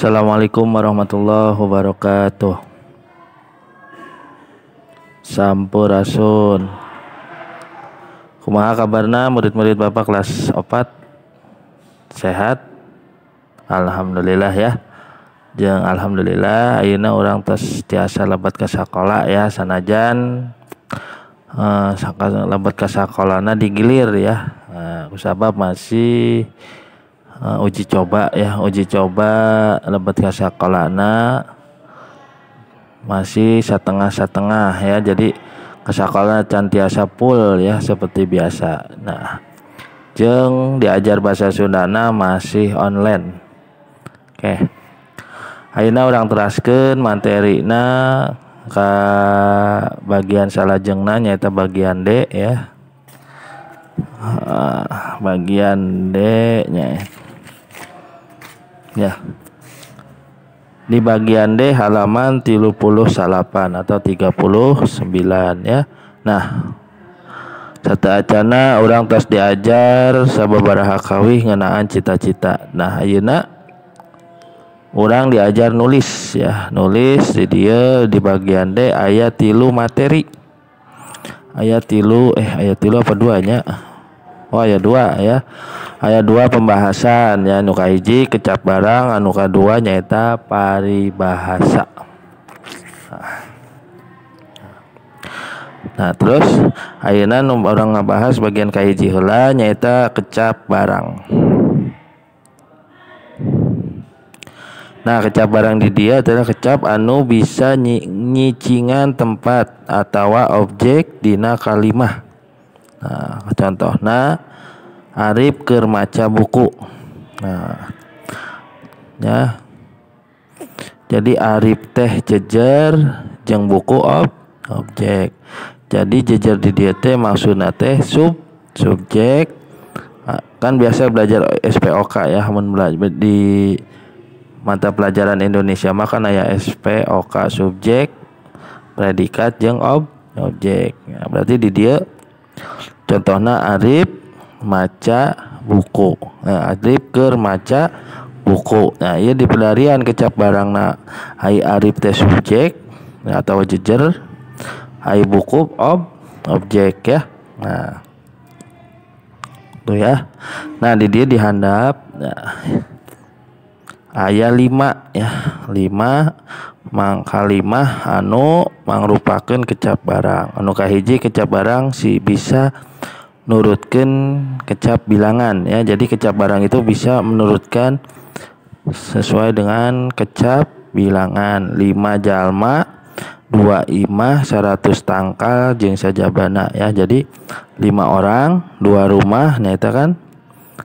Assalamualaikum warahmatullahi wabarakatuh. Sampurasun. Kumaha kabarna murid-murid Bapak kelas 4? Sehat? Alhamdulillah ya. Jeung alhamdulillah ayeuna urang tos tiasa lebat ka sakola ya, sanajan lebat ka sakolana digilir ya. Kusabab masih uji coba lebat ka sakolana masih setengah ya, jadi ke sakolana can tiasa full ya seperti biasa. Nah, jeung diajar bahasa Sundana masih online. Oke. Ayeuna urang teraskeun materina ka bagian salajengna nyaeta bagian D ya. Bagian D nya ya. Di bagian D halaman 38 atau 39 ya. Nah, sataacana urang tos diajar sababaraha kawih ngeunaan cita-cita. Nah, ayeuna urang diajar nulis ya. Nulis di dieu di bagian D aya 3 materi. Aya 3 apa 2 nya? Oh, aya 2 ya. Aya 2 pembahasan ya, anu kahiji kecap barang, anu kadua nyaeta paribahasa. Nah, terus ayeuna nu urang ngabahas bagian kahiji heula nyaeta kecap barang. Nah, kecap barang di dia adalah kecap anu bisa nyicingan tempat atawa objek dina kalimah. Nah, contohna Arif keur maca buku. Nah, ya. Jadi Arif teh jejer jeung buku objek. Jadi jejer di dieu teh maksudna teh subjek. Kan biasa belajar SPOK ya, mun belajar di mata pelajaran Indonesia mah kan aya SPOK subjek, predikat jeung objek. Ya, berarti di dieu contohna Arif maca buku. Nah, Arif keur maca buku. Nah, ieu di pelarian kecap barangna ai Arif teh subjek atau jejer, ai buku objek ya. Nah, tuh ya. Nah, di dia dihandap aya 5 ya. 5 mangka 5 anu mangrupakeun kecap barang. Anu kahiji kecap barang si bisa nurutkeun kecap bilangan ya. Jadi kecap barang itu bisa menurutkan sesuai dengan kecap bilangan. 5 jalma, 2 imah, 100 tangkal jeung sajabana ya. Jadi 5 orang, 2 rumah, nah itu kan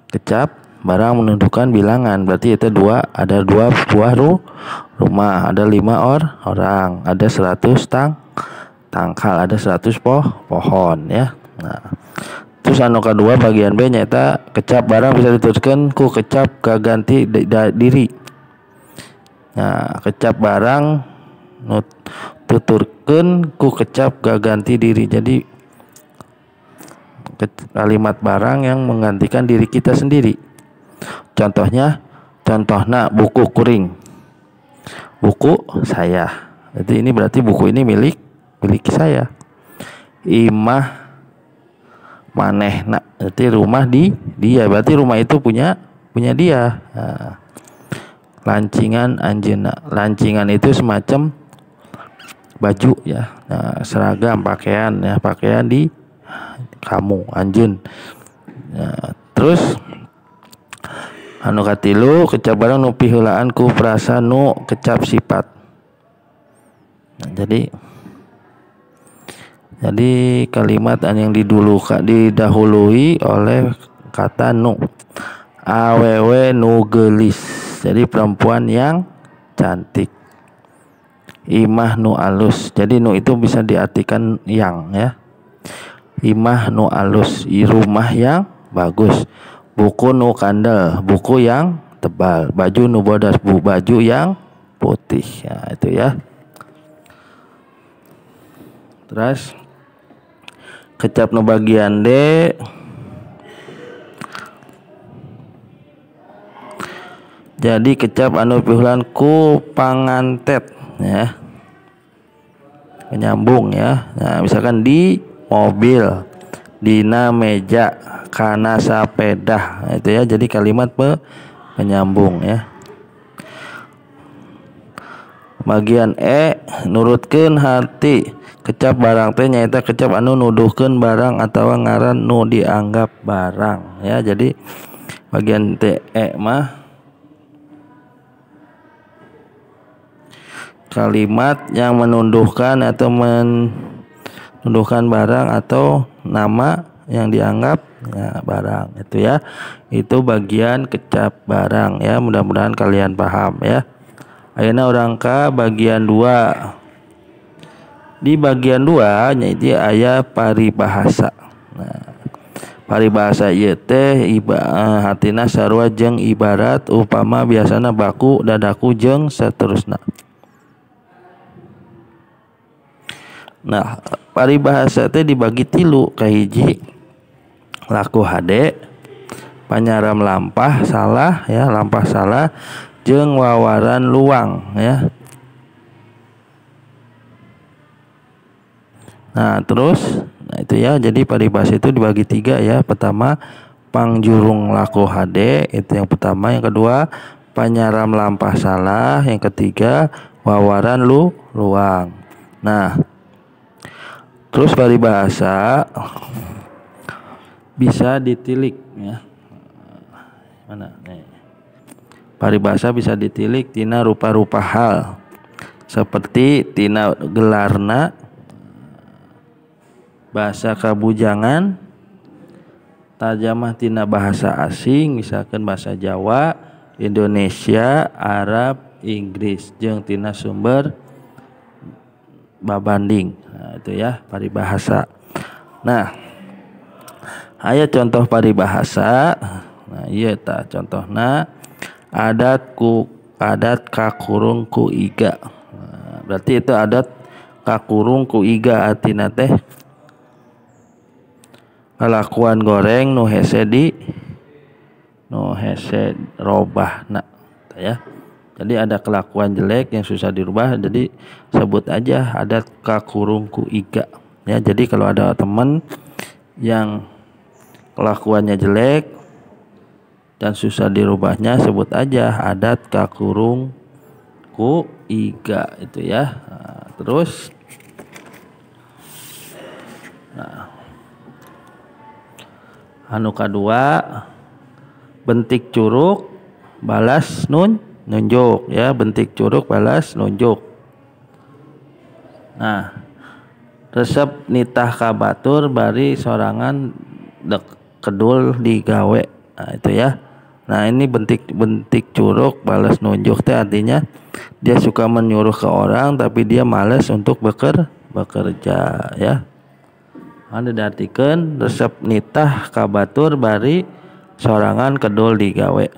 kecap barang menentukan bilangan. Berarti itu ada 2 buah rumah, ada 5 orang, ada 100 tangkal, ada 100 pohon ya. Nah, terus anu kedua bagian B nyata kecap barang bisa dituturkeun ku kecap gaganti diri. Nah, kecap barang tuturkeun ku kecap gaganti diri. Jadi kalimat barang yang menggantikan diri kita sendiri. Contohna buku kuring. Buku saya. Jadi ini berarti buku ini milik saya. Imah manehna, berarti rumah dia, berarti rumah itu punya dia. Nah, lancingan anjeunna, lancingan itu semacam baju ya. Nah, seragam pakaian ya, pakaian di kamu anjeun. Nah, terus anu katilu kecap barang nu piheulaan ku frasa nu kecap sifat. Nah, jadi kalimat yang didahului oleh kata nu. Awewe nu geulis. Jadi perempuan yang cantik. Imah nu alus. Jadi nu itu bisa diartikan yang ya. Imah nu alus, rumah yang bagus. Buku nu kandel, buku yang tebal. Baju nu bodas, baju yang putih. Ya, itu ya. Terus kecap nu bagian D jadi kecap anu pihulan ku pangantet ya, penyambung ya. Nah misalkan di mobil, dina meja, kana sapeda, itu ya, jadi kalimat penyambung ya. Bagian E, nurutkeun hati, kecap barang teh nyaeta kecap anu nuduhkeun barang atawa ngaran nu dianggap barang ya. Jadi bagian T E mah kalimat yang menunduhkan atau menuduhkan barang atau nama yang dianggap ya, barang itu ya. Itu bagian kecap barang ya. Mudah-mudahan kalian paham ya. Ayeuna urang ka bagian 2. Di bagian 2 nya itu aya paribahasa. Nah, paribahasa ieu teh hatina sarua jeung ibarat upama biasana baku, dadaku jeung saterusna. Nah, paribahasa teh dibagi 3, kahiji laku hade, panyaram lampah salah ya, lampah salah jeung wawaran luang ya. Nah terus itu ya, jadi paribahasa itu dibagi 3 ya. Pertama pangjurung laku hade, itu yang pertama. Yang kedua panyaram lampah salah. Yang ketiga wawaran luang. Nah terus paribahasa bisa ditilik ya. Mana nih, paribahasa bisa ditilik tina rupa-rupa hal seperti tina gelarna, bahasa kabujangan, tarjamah tina bahasa asing, misalkan bahasa Jawa, Indonesia, Arab, Inggris, jeung tina sumber babanding. Nah, itu ya paribahasa. Nah, aya contoh paribahasa. Nah, ieu tah contohna adat kakurung ku iga. Nah, berarti itu adat kakurung ku iga artina teh kalakuan goreng nu hese robahna ya. Jadi ada kelakuan jelek yang susah dirubah, jadi sebut aja adat kakurung ku iga ya. Jadi kalau ada teman yang kelakuannya jelek dan susah dirubahnya, sebut aja adat kakurung ku iga itu ya. Nah, terus anu kadua bentik curug balas nunjuk ya, bentik curug balas nunjuk. Nah resep nitah kabatur bari sorangan kedul digawe. Nah itu ya. Nah ini bentik curug balas nunjuk teh artinya dia suka menyuruh ke orang tapi dia malas untuk bekerja ya. Anu diartikeun resep nitah kabatur bari sorangan kedul digawe.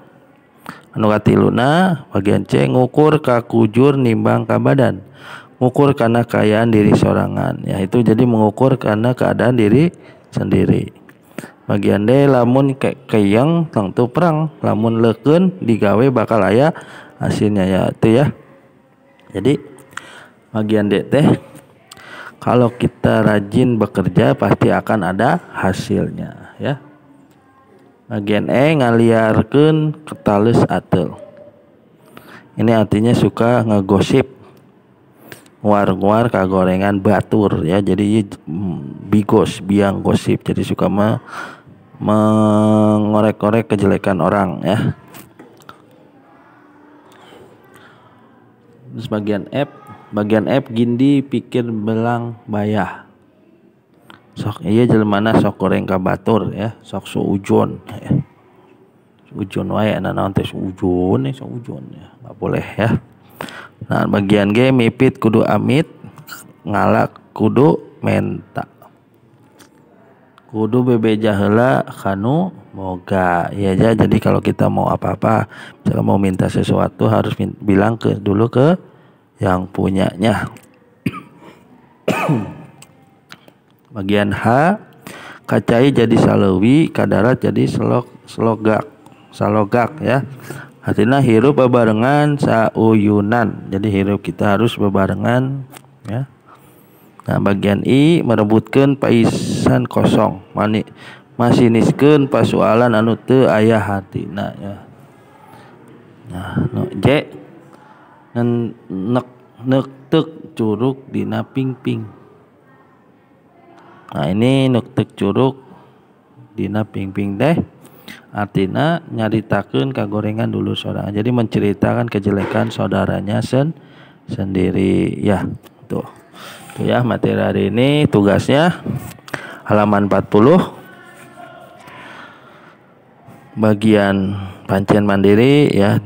Anu katiluna bagian C, ngukur ka kujur nimbang ka badan. Ngukur karena kekayaan diri sorangan ya, itu jadi mengukur karena keadaan diri sendiri. Bagian D, lamun keyeng tentu perang, lamun leukeun digawe bakal aya hasilnya ya, itu ya. Jadi bagian D teh kalau kita rajin bekerja pasti akan ada hasilnya ya. Bagian E, ngaliarkeun ketales ateul. Ini artinya suka ngegosip, nguar-nguar kagorengan batur ya. Jadi bigos, biang gosip, jadi suka mengorek-korek kejelekan orang ya. Terus bagian F gindi pikir belang bayah. Sok iya jelmana sok goreng ka batur ya, sok suujon ya. Suujon wae naon teh suujon ya, enggak boleh ya. Nah, bagian G mipit kudu amit, ngalak kudu menta. Kudu bebeja heula kanu moga ya. Jadi kalau kita mau apa-apa, misalnya mau minta sesuatu harus bilang dulu ke yang punyanya. Bagian H, kacai jadi salewi, kadarat jadi salogak ya. H artinya hirup bebarengan sauyunan. Jadi hirup kita harus bebarengan ya. Nah bagian I merebutkan paisan kosong masiniskeun pasoalan anu teu aya hatina ya. Nah no J nektek curug dina pingping. Nah ini nektek curug dina pingping teh artinya nyaritakeun kagorengan dulu saudara. Jadi menceritakan kejelekan saudaranya sendiri ya. Tuh ya materi hari ini tugasnya halaman 40 bagian pancian mandiri ya.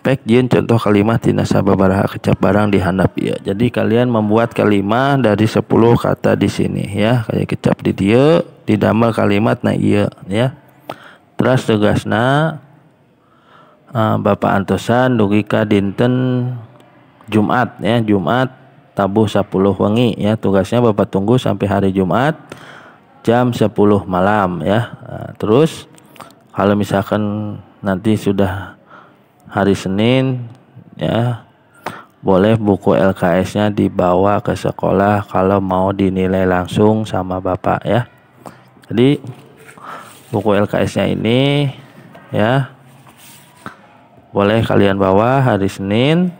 Pek jieun contoh kalimat tina sababaraha kecap barang di handap ieu. Jadi kalian membuat kalimat dari 10 kata di sini ya. Kayak kecap di dieu didamel kalimat na ieu ya. Terus tugasna Bapak antosan dugi ka dinten Jumat ya. Jumat tabuh 10 wengi ya. Tugasnya Bapak tunggu sampai hari Jumat jam 10 malam ya. Nah, terus kalau misalkan nanti sudah hari Senin ya, boleh buku LKS-nya dibawa ke sekolah kalau mau dinilai langsung sama Bapak ya. Jadi buku LKS-nya ini ya boleh kalian bawa hari Senin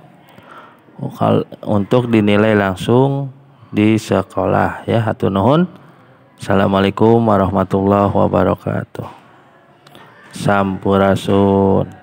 untuk dinilai langsung di sekolah ya. Hatur nuhun. Assalamualaikum warahmatullahi wabarakatuh. Sampurasun.